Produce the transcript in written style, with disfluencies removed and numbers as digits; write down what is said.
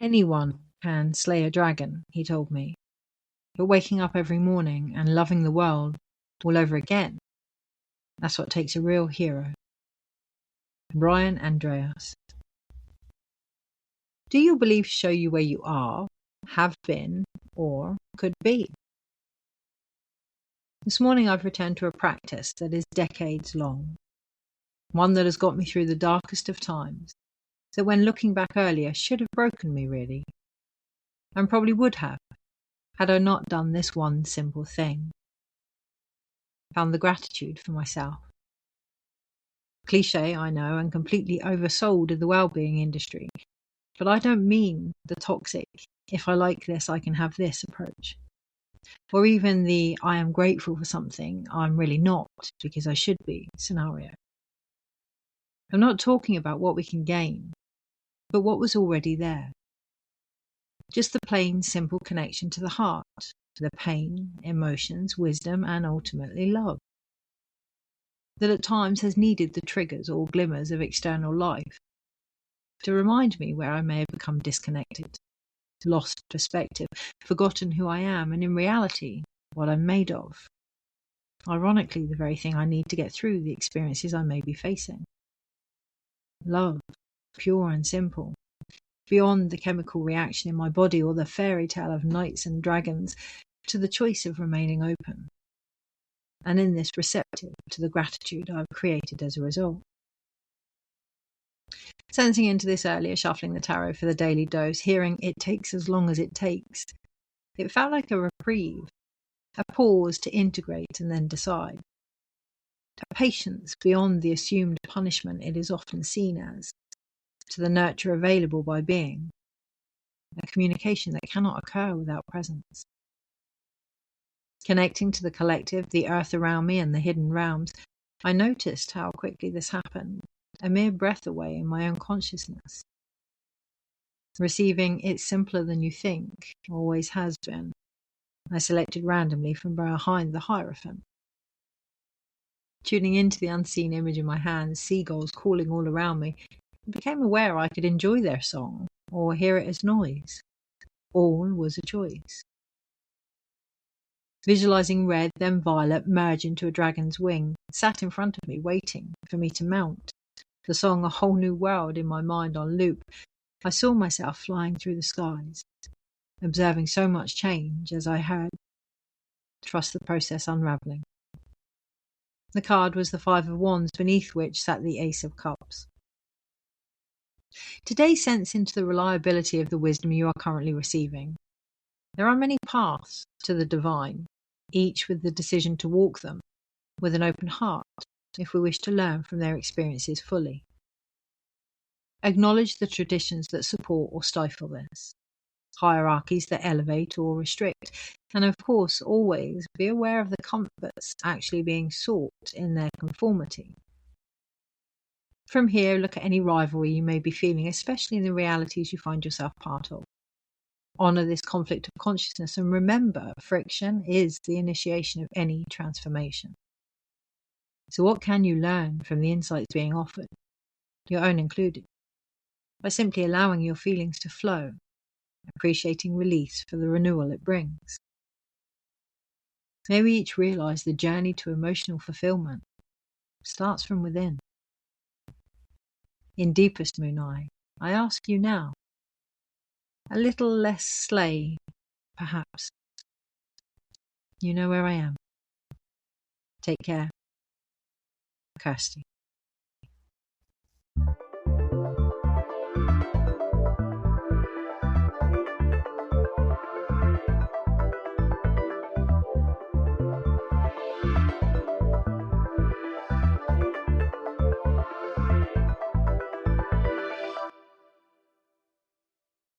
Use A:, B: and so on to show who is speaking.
A: Anyone can slay a dragon, he told me. But waking up every morning and loving the world all over again, that's what takes a real hero. Brian Andreas. Do your beliefs show you where you are, have been, or could be? This morning I've returned to a practice that is decades long, one that has got me through the darkest of times, that when looking back earlier should have broken me really, and probably would have, had I not done this one simple thing. Found the gratitude for myself. Cliche, I know, and completely oversold in the well-being industry, but I don't mean the toxic, if I like this, I can have this approach. Or even the I am grateful for something I'm really not because I should be scenario. I'm not talking about what we can gain, but what was already there. Just the plain, simple connection to the heart, to the pain, emotions, wisdom, and ultimately love. That at times has needed the triggers or glimmers of external life to remind me where I may have become disconnected, lost perspective, forgotten who I am, and in reality, what I'm made of. Ironically, the very thing I need to get through the experiences I may be facing. Love, pure and simple, beyond the chemical reaction in my body or the fairy tale of knights and dragons, to the choice of remaining open. And in this receptive to the gratitude I've created as a result. Sensing into this earlier, shuffling the tarot for the daily dose, hearing it takes as long as it takes, it felt like a reprieve, a pause to integrate and then decide. A patience beyond the assumed punishment it is often seen as, to the nurture available by being, a communication that cannot occur without presence. Connecting to the collective, the earth around me and the hidden realms, I noticed how quickly this happened, a mere breath away in my own consciousness. Receiving It's Simpler Than You Think always has been. I selected randomly from behind the Hierophant. Tuning into the unseen image in my hands, seagulls calling all around me, I became aware I could enjoy their song or hear it as noise. All was a choice. Visualizing red, then violet, merge into a dragon's wing, sat in front of me, waiting for me to mount. The song A Whole New World in my mind on loop, I saw myself flying through the skies, observing so much change as I heard. Trust the process unraveling. The card was the Five of Wands, beneath which sat the Ace of Cups. Today sense into the reliability of the wisdom you are currently receiving. There are many paths to the divine, each with the decision to walk them, with an open heart, if we wish to learn from their experiences fully. Acknowledge the traditions that support or stifle this, hierarchies that elevate or restrict, and of course always be aware of the comforts actually being sought in their conformity. From here, look at any rivalry you may be feeling, especially in the realities you find yourself part of. Honor this conflict of consciousness and remember, friction is the initiation of any transformation. So what can you learn from the insights being offered, your own included, by simply allowing your feelings to flow, appreciating release for the renewal it brings? May we each realize the journey to emotional fulfillment starts from within. In deepest Moon Eye, I ask you now, a little less slay, perhaps. You know where I am. Take care. Kirsty.